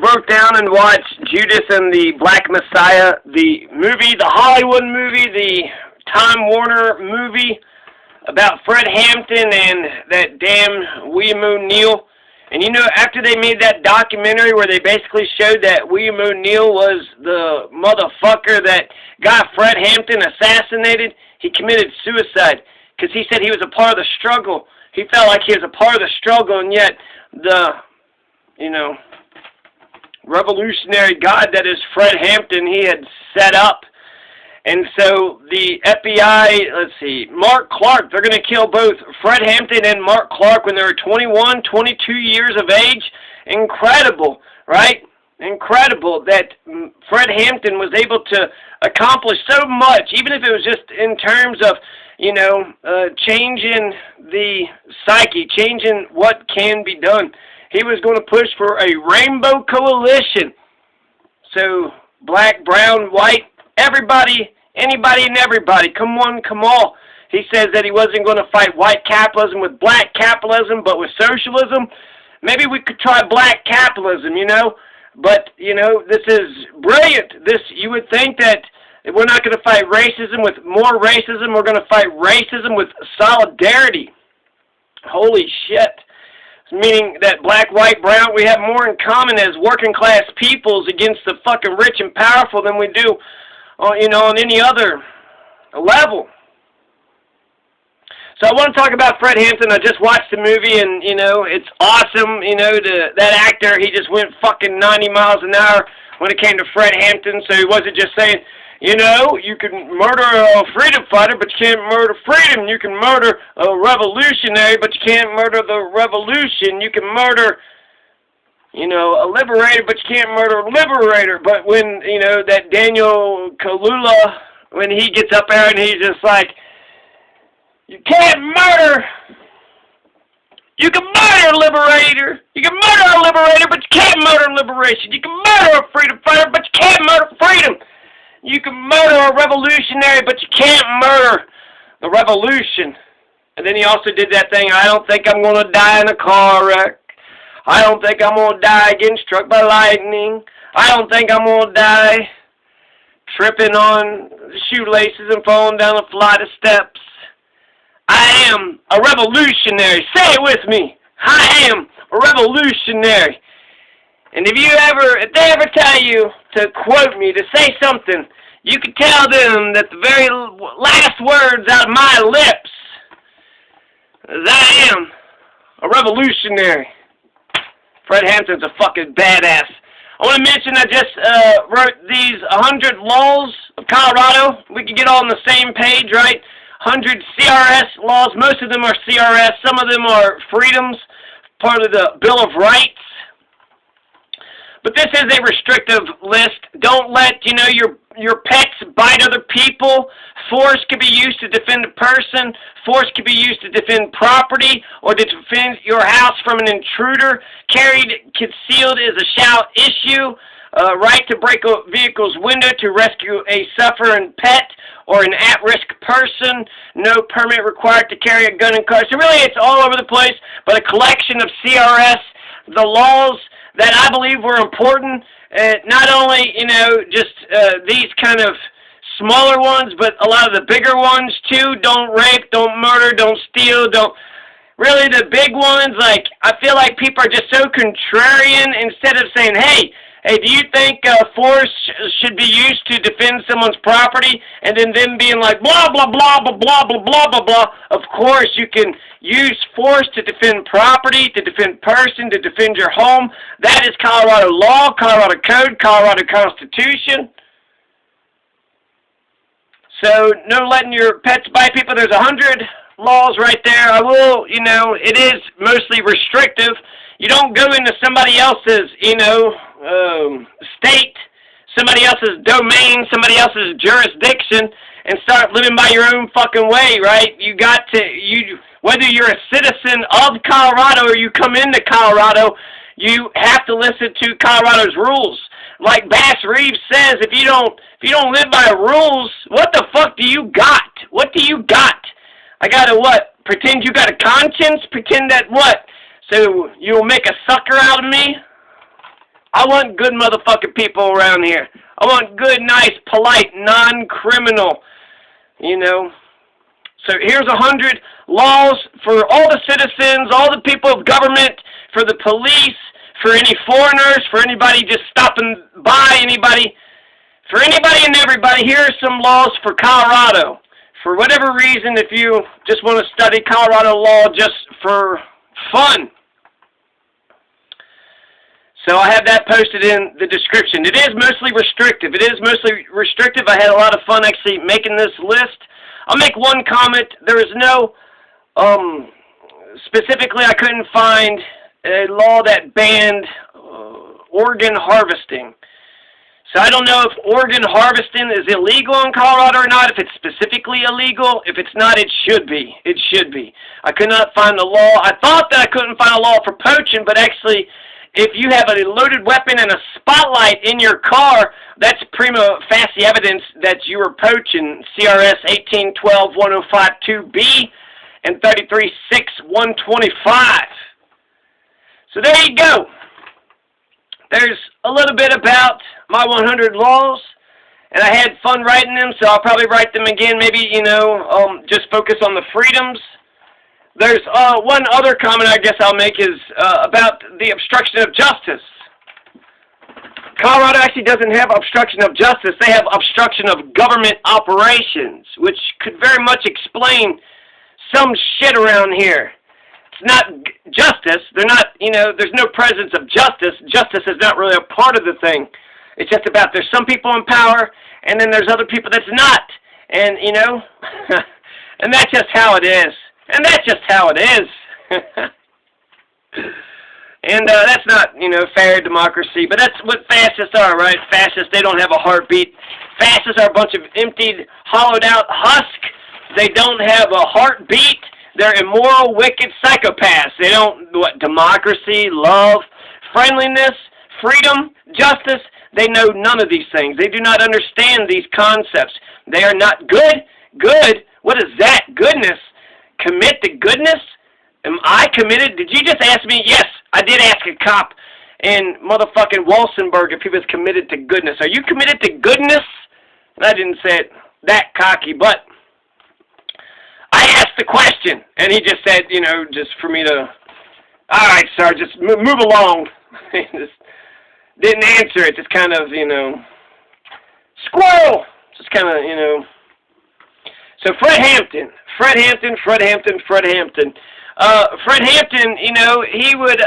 broke down and watched Judas and the Black Messiah, the movie, the Hollywood movie, the Time Warner movie about Fred Hampton and that damn William O'Neill. And you know, after they made that documentary where they basically showed that William O'Neill was the motherfucker that got Fred Hampton assassinated, he committed suicide because he said he was a part of the struggle. He felt like he was a part of the struggle, and yet the, you know, revolutionary God that is Fred Hampton, he had set up. And so the FBI, let's see, Mark Clark, they're going to kill both Fred Hampton and Mark Clark when they were 21, 22 years of age. Incredible, right? Incredible that Fred Hampton was able to accomplish so much, even if it was just in terms of, you know, changing the psyche, changing what can be done. He was going to push for a rainbow coalition. So black, brown, white, everybody, anybody and everybody, come one, come all. He says that he wasn't going to fight white capitalism with black capitalism, but with socialism. Maybe we could try black capitalism, you know. But, you know, this is brilliant. You would think that we're not going to fight racism with more racism. We're going to fight racism with solidarity. Holy shit. Meaning that black, white, brown, we have more in common as working class peoples against the fucking rich and powerful than we do, you know, on any other level. So I want to talk about Fred Hampton. I just watched the movie, and, you know, it's awesome. You know, that actor, he just went fucking 90 miles an hour when it came to Fred Hampton, so he wasn't just saying, you know, you can murder a freedom fighter, but you can't murder freedom. You can murder a revolutionary, but you can't murder the revolution. You can murder, you know, a liberator, but you can't murder a liberator. But when, you know, that Daniel Kaluuya, when he gets up there and he's just like, you can't murder. You can murder a liberator. You can murder a liberator, but you can't murder liberation. You can murder a freedom fighter, but you can't murder freedom. You can murder a revolutionary, but you can't murder the revolution. And then he also did that thing, I don't think I'm going to die in a car wreck. I don't think I'm going to die getting struck by lightning. I don't think I'm going to die tripping on shoelaces and falling down a flight of steps. I am a revolutionary. Say it with me. I am a revolutionary. And if they ever tell you to quote me, to say something, you can tell them that the very last words out of my lips is, I am a revolutionary. Fred Hampton's a fucking badass. I want to mention I just wrote these 100 laws of Colorado. We can get all on the same page, right? 100 CRS laws. Most of them are CRS. Some of them are freedoms, part of the Bill of Rights. But this is a restrictive list. Don't let, you know, your pets bite other people. Force can be used to defend a person. Force can be used to defend property or to defend your house from an intruder. Carried concealed is a shall issue. Right to break a vehicle's window to rescue a suffering pet or an at-risk person. No permit required to carry a gun in cars. So really it's all over the place, but a collection of CRS, the laws that I believe were important, not only, you know, just these kind of smaller ones, but a lot of the bigger ones too. Don't rape, don't murder, don't steal, don't... Really the big ones, like, I feel like people are just so contrarian. Instead of saying, hey, do you think force should be used to defend someone's property? And then them being like, blah, blah, blah, blah, blah, blah, blah, blah, blah. Of course, you can use force to defend property, to defend person, to defend your home. That is Colorado law, Colorado code, Colorado Constitution. So, no letting your pets bite people. There's 100 laws right there. I will, you know, it is mostly restrictive. You don't go into somebody else's, you know, state, somebody else's domain, somebody else's jurisdiction, and start living by your own fucking way, right? You got to, whether you're a citizen of Colorado or you come into Colorado, you have to listen to Colorado's rules. Like Bass Reeves says, if you don't live by rules, what the fuck do you got? What do you got? I gotta what? Pretend you got a conscience? Pretend that what? So you'll make a sucker out of me? I want good motherfucking people around here. I want good, nice, polite, non-criminal, you know. So here's 100 laws for all the citizens, all the people of government, for the police, for any foreigners, for anybody just stopping by, anybody, for anybody and everybody. Here are some laws for Colorado. For whatever reason, if you just want to study Colorado law just for fun. So I have that posted in the description. It is mostly restrictive. It is mostly restrictive. I had a lot of fun actually making this list. I'll make one comment. There is no, specifically I couldn't find a law that banned organ harvesting. So I don't know if organ harvesting is illegal in Colorado or not, if it's specifically illegal. If it's not, it should be. It should be. I could not find the law. I thought that I couldn't find a law for poaching, but actually, if you have a loaded weapon and a spotlight in your car, that's prima facie evidence that you were poaching. CRS 1812-1052B and 33-6-125. So there you go. There's a little bit about my 100 laws, and I had fun writing them, so I'll probably write them again, maybe, you know, just focus on the freedoms. There's one other comment I guess I'll make is about the obstruction of justice. Colorado actually doesn't have obstruction of justice. They have obstruction of government operations, which could very much explain some shit around here. It's not justice. They're not, you know, there's no presence of justice. Justice is not really a part of the thing. It's just about there's some people in power, and then there's other people that's not. And, you know, and that's just how it is. And that's just how it is. And that's not, you know, fair democracy. But that's what fascists are, right? Fascists, they don't have a heartbeat. Fascists are a bunch of emptied, hollowed-out husk. They don't have a heartbeat. They're immoral, wicked psychopaths. They don't, what, democracy, love, friendliness, freedom, justice. They know none of these things. They do not understand these concepts. They are not good. Good? What is that? Goodness? Commit to goodness? Am I committed? Did you just ask me? Yes, I did ask a cop in motherfucking Walsenburg if he was committed to goodness. Are you committed to goodness? And I didn't say it that cocky, but I asked the question, and he just said, you know, just for me to, all right, sir, just move along. He just didn't answer it, just kind of, you know, squirrel, just kind of, you know. So Fred Hampton, Fred Hampton, you know, he would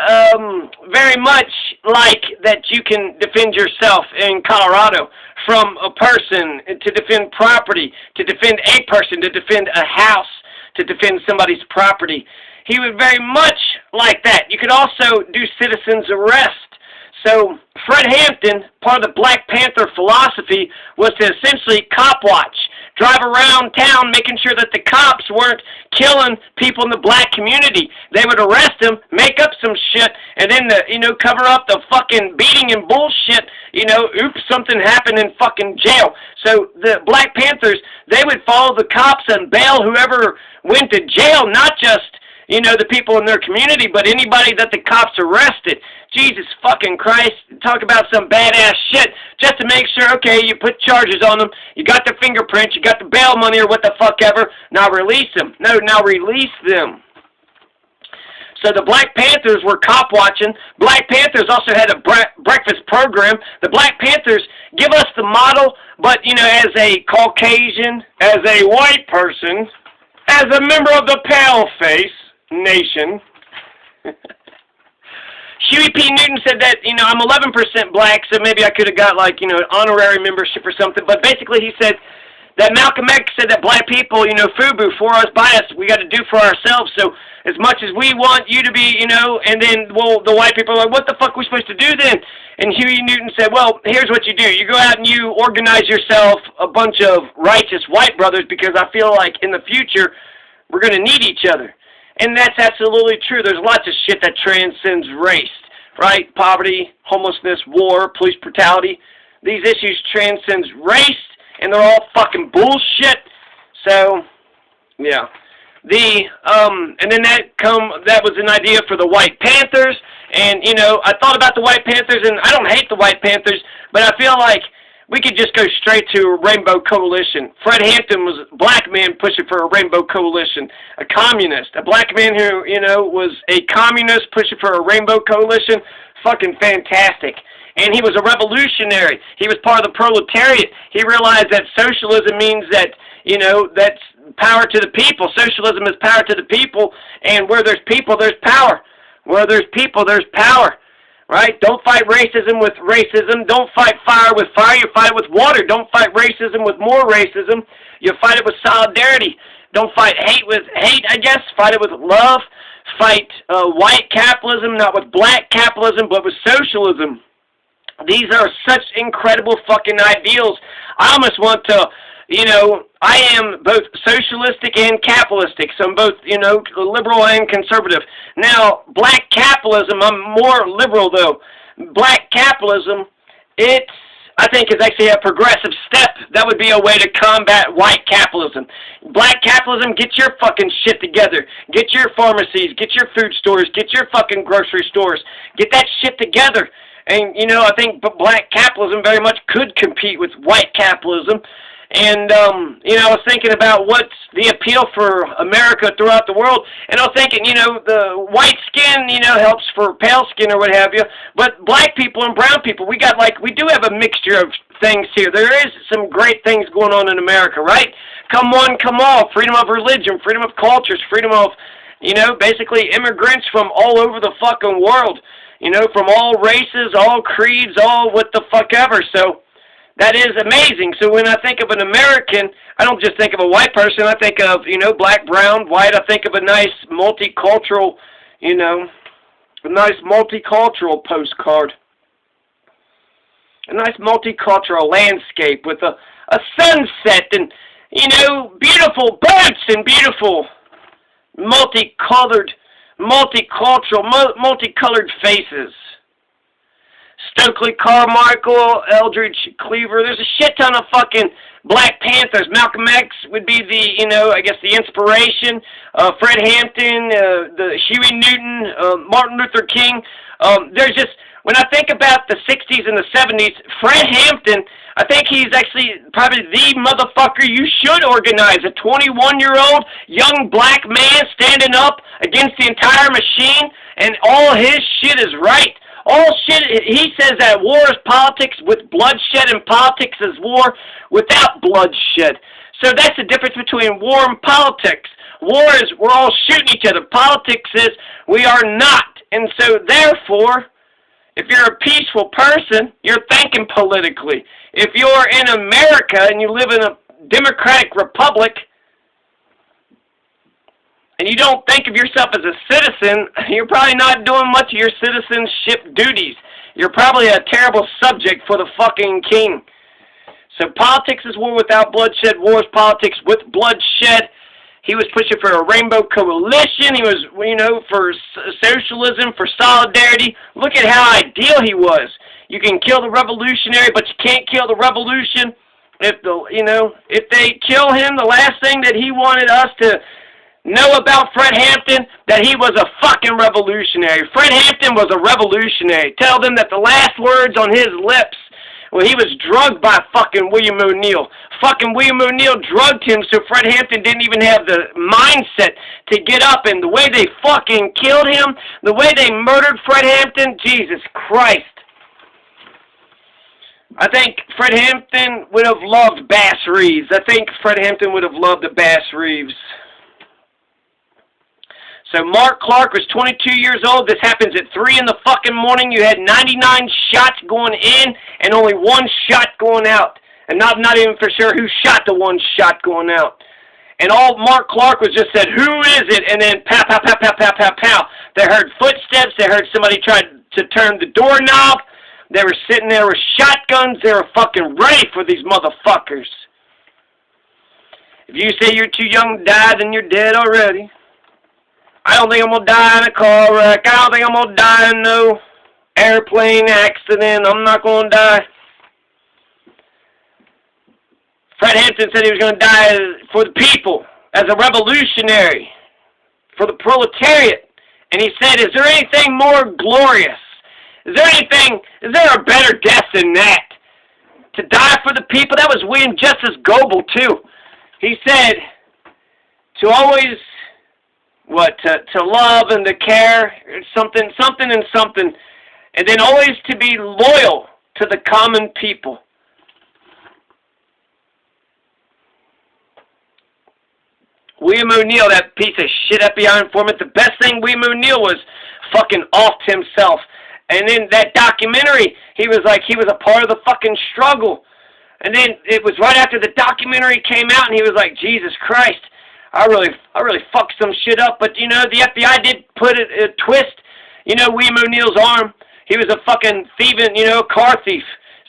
very much like that you can defend yourself in Colorado from a person, to defend property, to defend a person, to defend a house, to defend somebody's property. He would very much like that. You could also do citizen's arrest. So Fred Hampton, part of the Black Panther philosophy, was to essentially cop watch. Drive around town making sure that the cops weren't killing people in the black community. They would arrest them, make up some shit, and then, you know, cover up the fucking beating and bullshit. You know, oops, something happened in fucking jail. So the Black Panthers, they would follow the cops and bail whoever went to jail, not just, you know, the people in their community, but anybody that the cops arrested. Jesus fucking Christ, talk about some badass shit, just to make sure, okay, you put charges on them, you got the fingerprints, you got the bail money or what the fuck ever, now release them. No, now release them. So the Black Panthers were cop watching. Black Panthers also had a breakfast program. The Black Panthers give us the model, but, you know, as a Caucasian, as a white person, as a member of the Paleface Nation, Huey P. Newton said that, you know, I'm 11% black, so maybe I could have got, like, you know, an honorary membership or something. But basically he said that Malcolm X said that black people, you know, FUBU, for us, by us, we got to do for ourselves. So as much as we want you to be, you know, and then, well, the white people are like, what the fuck are we supposed to do then? And Huey Newton said, well, here's what you do. You go out and you organize yourself a bunch of righteous white brothers, because I feel like in the future we're going to need each other. And that's absolutely true. There's lots of shit that transcends race, right? Poverty, homelessness, war, police brutality. These issues transcend race, and they're all fucking bullshit. So, yeah. And then that was an idea for the White Panthers, And, you know, I thought about the White Panthers, and I don't hate the White Panthers, but I feel like we could just go straight to a Rainbow Coalition. Fred Hampton was a black man pushing for a Rainbow Coalition, a communist, a black man who, you know, was a communist pushing for a Rainbow Coalition. Fucking fantastic. And he was a revolutionary. He was part of the proletariat. He realized that socialism means that, you know, that's power to the people. Socialism is power to the people, and where there's people, there's power. Where there's people, there's power. Right? Don't fight racism with racism. Don't fight fire with fire. You fight it with water. Don't fight racism with more racism. You fight it with solidarity. Don't fight hate with hate, I guess. Fight it with love. Fight white capitalism, not with black capitalism, but with socialism. These are such incredible fucking ideals. I almost want to, you know, I am both socialistic and capitalistic, so I'm both, you know, liberal and conservative. Now, black capitalism, I'm more liberal, though. Black capitalism, I think, is actually a progressive step. That would be a way to combat white capitalism. Black capitalism, get your fucking shit together. Get your pharmacies, get your food stores, get your fucking grocery stores. Get that shit together. And, you know, I think black capitalism very much could compete with white capitalism. And, you know, I was thinking about what's the appeal for America throughout the world. And I was thinking, you know, the white skin, you know, helps for pale skin or what have you. But black people and brown people, we do have a mixture of things here. There is some great things going on in America, right? Come one, come all. Freedom of religion, freedom of cultures, freedom of, you know, basically immigrants from all over the fucking world. You know, from all races, all creeds, all what the fuck ever. So that is amazing. So when I think of an American, I don't just think of a white person. I think of, you know, black, brown, white. I think of a nice multicultural, you know, a nice multicultural postcard. A nice multicultural landscape with a sunset and, you know, beautiful birds and beautiful multicolored, multicultural, multicolored faces. Stokely Carmichael, Eldridge Cleaver. There's a shit ton of fucking Black Panthers. Malcolm X would be the, you know, I guess the inspiration. Fred Hampton, the Huey Newton, Martin Luther King. There's just, when I think about the 60s and the 70s, Fred Hampton, I think he's actually probably the motherfucker you should organize. A 21-year-old young black man standing up against the entire machine, and all his shit is right. All shit, he says that war is politics with bloodshed, and politics is war without bloodshed. So that's the difference between war and politics. War is we're all shooting each other. Politics is we are not. And so therefore, if you're a peaceful person, you're thinking politically. If you're in America and you live in a democratic republic, and you don't think of yourself as a citizen, you're probably not doing much of your citizenship duties. You're probably a terrible subject for the fucking king. So politics is war without bloodshed. War is politics with bloodshed. He was pushing for a rainbow coalition. He was, you know, for socialism, for solidarity. Look at how ideal he was. You can kill the revolutionary, but you can't kill the revolution. If they kill him, the last thing that he wanted us to know about Fred Hampton, that he was a fucking revolutionary. Fred Hampton was a revolutionary. Tell them that the last words on his lips, well, he was drugged by fucking William O'Neill. Fucking William O'Neill drugged him, so Fred Hampton didn't even have the mindset to get up. And the way they fucking killed him, the way they murdered Fred Hampton, Jesus Christ. I think Fred Hampton would have loved Bass Reeves. I think Fred Hampton would have loved the Bass Reeves. So Mark Clark was 22 years old. This happens at 3 in the fucking morning. You had 99 shots going in and only 1 shot going out. And not even for sure who shot the 1 shot going out. And all Mark Clark was just said, who is it? And then pow, pow, pow, pow, pow, pow, pow. They heard footsteps. They heard somebody try to turn the doorknob. They were sitting there with shotguns. They were fucking ready for these motherfuckers. If you say you're too young to die, then you're dead already. I don't think I'm going to die in a car wreck. I don't think I'm going to die in no airplane accident. I'm not going to die. Fred Hampton said he was going to die for the people, as a revolutionary, for the proletariat. And he said, is there anything more glorious? Is there a better death than that? To die for the people? That was William Justice Goebel, too. He said, to always, to love and to care, something, and then always to be loyal to the common people. William O'Neill, that piece of shit FBI informant, the best thing William O'Neill was fucking offed himself. And then that documentary, he was a part of the fucking struggle. And then it was right after the documentary came out, and he was like, Jesus Christ, I really fucked some shit up. But, you know, the FBI did put a twist, you know, William O'Neill's arm. He was a fucking thieving, you know, car thief.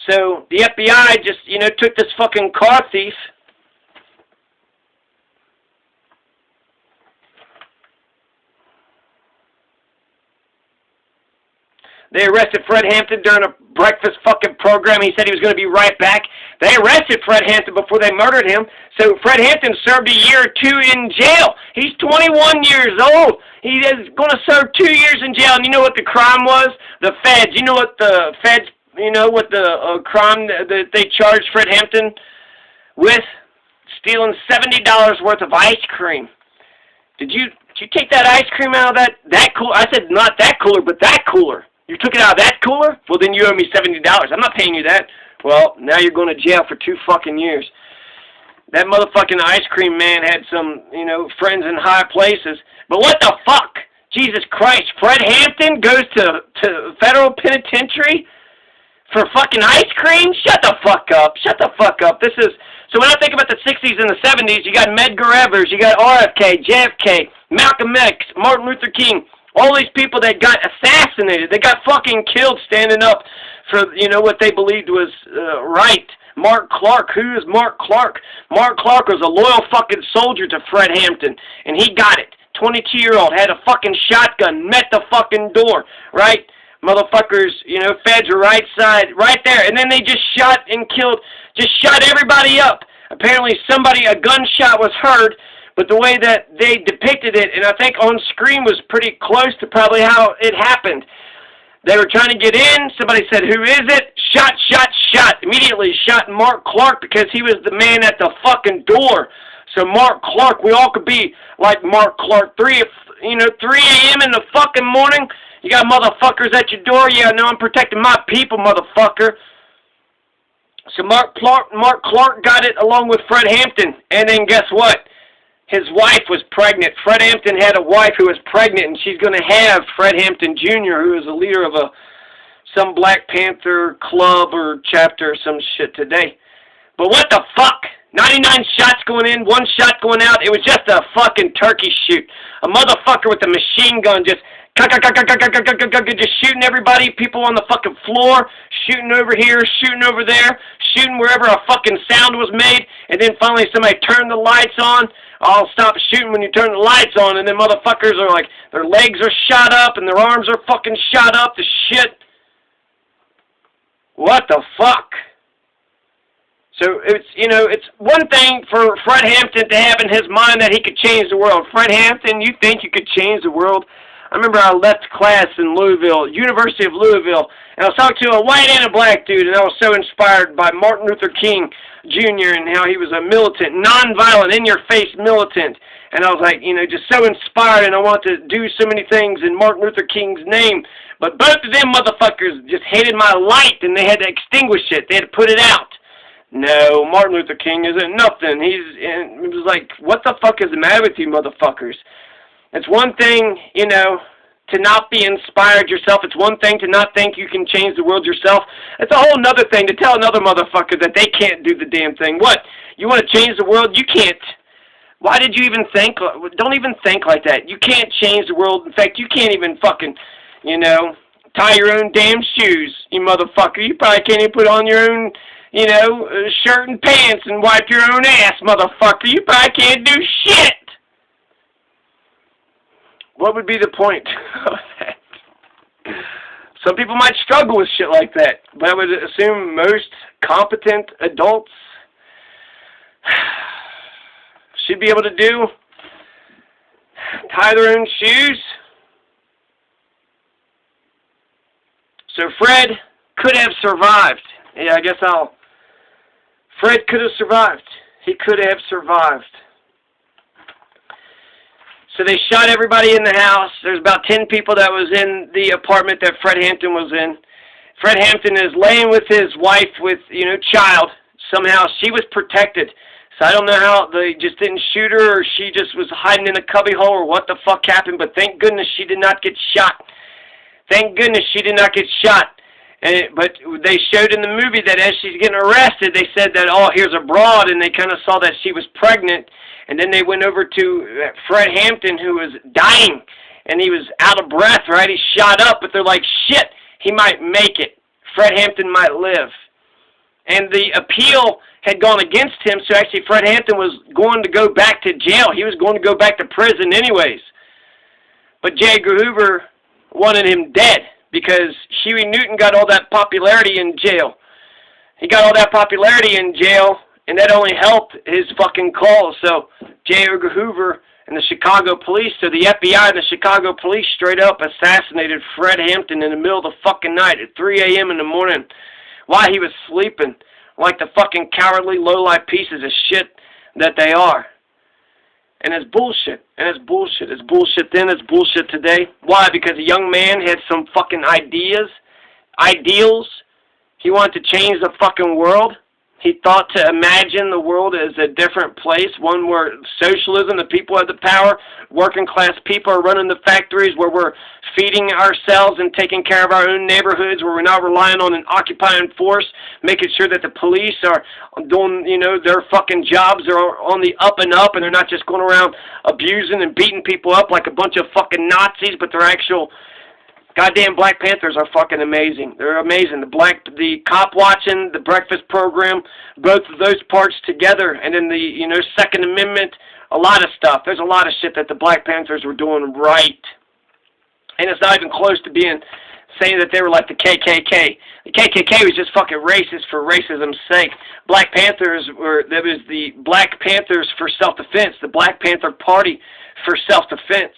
So the FBI just, you know, took this fucking car thief. They arrested Fred Hampton during a breakfast fucking program. He said he was going to be right back. They arrested Fred Hampton before they murdered him. So Fred Hampton served a year or 2 in jail. He's 21 years old. He is going to serve 2 years in jail. And you know what the crime was? The feds. You know what the feds, you know what the crime that they charged Fred Hampton with? Stealing $70 worth of ice cream. Did you take that ice cream out of that cooler? I said not that cooler, but that cooler. You took it out of that cooler? Well, then you owe me $70. I'm not paying you that. Well, now you're going to jail for 2 fucking years. That motherfucking ice cream man had some, you know, friends in high places. But what the fuck? Jesus Christ. Fred Hampton goes to federal penitentiary for fucking ice cream? Shut the fuck up. Shut the fuck up. So when I think about the 60s and the 70s, you got Medgar Evers, you got RFK, JFK, Malcolm X, Martin Luther King. All these people that got assassinated, they got fucking killed standing up for, you know, what they believed was right. Mark Clark, who is Mark Clark? Mark Clark was a loyal fucking soldier to Fred Hampton, and he got it. 22-year-old, had a fucking shotgun, met the fucking door, right? Motherfuckers, you know, feds are right side, right there. And then they just shot and killed, just shot everybody up. Apparently a gunshot was heard. But the way that they depicted it, and I think on screen was pretty close to probably how it happened. They were trying to get in. Somebody said, who is it? Shot. Immediately shot Mark Clark because he was the man at the fucking door. So Mark Clark, we all could be like Mark Clark. 3 a.m. in the fucking morning. You got motherfuckers at your door. Yeah, no, I'm protecting my people, motherfucker. So Mark Clark got it along with Fred Hampton. And then guess what? His wife was pregnant. Fred Hampton had a wife who was pregnant, and she's going to have Fred Hampton Jr., who is a leader of some Black Panther club or chapter or some shit today. But what the fuck? 99 shots going in, 1 shot going out. It was just a fucking turkey shoot. A motherfucker with a machine gun just shooting everybody, people on the fucking floor, shooting over here, shooting over there, shooting wherever a fucking sound was made, and then finally somebody turned the lights on. I'll stop shooting when you turn the lights on, and then motherfuckers are like, their legs are shot up, and their arms are fucking shot up, the shit. What the fuck? So it's, you know, it's one thing for Fred Hampton to have in his mind that he could change the world. Fred Hampton, you think you could change the world? I remember I left class in Louisville, University of Louisville, and I was talking to a white and a black dude, and I was so inspired by Martin Luther King Jr. and how he was a militant, nonviolent, in-your-face militant. And I was like, you know, just so inspired, and I wanted to do so many things in Martin Luther King's name. But both of them motherfuckers just hated my light, and they had to extinguish it. They had to put it out. No, Martin Luther King isn't nothing. It was like, what the fuck is the matter with you motherfuckers? It's one thing, you know, to not be inspired yourself. It's one thing to not think you can change the world yourself. It's a whole nother thing to tell another motherfucker that they can't do the damn thing. What? You want to change the world? You can't. Why did you even think? Don't even think like that. You can't change the world. In fact, you can't even fucking, you know, tie your own damn shoes, you motherfucker. You probably can't even put on your own, you know, shirt and pants and wipe your own ass, motherfucker. You probably can't do shit. What would be the point of that? Some people might struggle with shit like that, but I would assume most competent adults should be able to do. Tie their own shoes. So Fred could have survived. Yeah, I guess Fred could have survived. He could have survived. So they shot everybody in the house. There's about 10 people that was in the apartment that Fred Hampton was in. Fred Hampton is laying with his wife with, child. Somehow she was protected. So I don't know how they just didn't shoot her, or she just was hiding in a cubbyhole, or what the fuck happened, but thank goodness she did not get shot. Thank goodness she did not get shot. But they showed in the movie that as she's getting arrested, they said that, oh, here's a broad, and they kind of saw that she was pregnant. And then they went over to Fred Hampton, who was dying, and he was out of breath, right? He shot up, but they're like, shit, he might make it. Fred Hampton might live. And the appeal had gone against him, so actually Fred Hampton was going to go back to jail. He was going to go back to prison anyways. But J. Edgar Hoover wanted him dead because Huey Newton got all that popularity in jail. He got all that popularity in jail, and that only helped his fucking cause. So J. Edgar Hoover and the Chicago police, so the FBI and the Chicago police straight up assassinated Fred Hampton in the middle of the fucking night at 3 a.m. in the morning while he was sleeping, like the fucking cowardly, low-life pieces of shit that they are. And it's bullshit. And it's bullshit. It's bullshit then. It's bullshit today. Why? Because a young man had some fucking ideals. He wanted to change the fucking world. He thought to imagine the world as a different place, one where socialism, the people have the power, working class people are running the factories, where we're feeding ourselves and taking care of our own neighborhoods, where we're not relying on an occupying force, making sure that the police are doing, their fucking jobs are on the up and up, and they're not just going around abusing and beating people up like a bunch of fucking Nazis, but they're actual goddamn Black Panthers are fucking amazing. They're amazing. The cop watching, the breakfast program, both of those parts together, and then the, Second Amendment, a lot of stuff. There's a lot of shit that the Black Panthers were doing right. And it's not even close to saying that they were like the KKK. The KKK was just fucking racist for racism's sake. Black Panthers there was the Black Panthers for self-defense, the Black Panther Party for self-defense.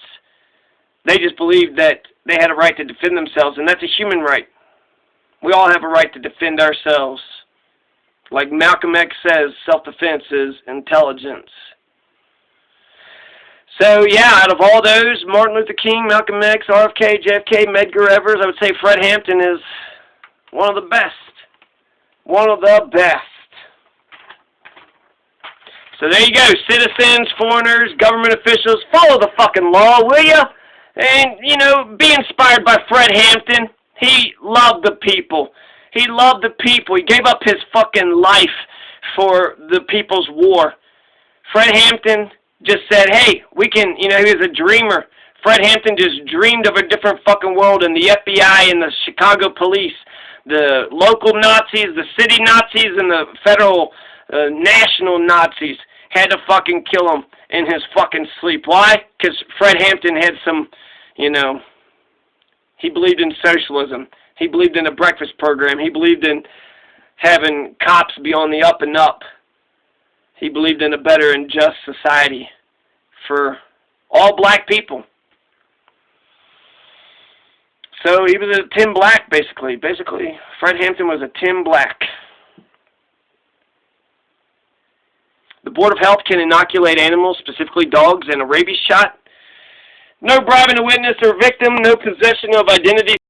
They just believed that they had a right to defend themselves, and that's a human right. We all have a right to defend ourselves. Like Malcolm X says, self-defense is intelligence. So, yeah, out of all those, Martin Luther King, Malcolm X, RFK, JFK, Medgar Evers, I would say Fred Hampton is one of the best. One of the best. So there you go, citizens, foreigners, government officials, follow the fucking law, will you? And, be inspired by Fred Hampton. He loved the people. He loved the people. He gave up his fucking life for the People's War. Fred Hampton just said, hey, we can, he was a dreamer. Fred Hampton just dreamed of a different fucking world, and the FBI and the Chicago police, the local Nazis, the city Nazis, and the federal national Nazis had to fucking kill him in his fucking sleep. Why? Because Fred Hampton had some, he believed in socialism. He believed in a breakfast program. He believed in having cops be on the up and up. He believed in a better and just society for all black people. So he was a Tim Black, basically. Basically, Fred Hampton was a Tim Black. The Board of Health can inoculate animals, specifically dogs, and a rabies shot. No bribing a witness or victim, no possession of identity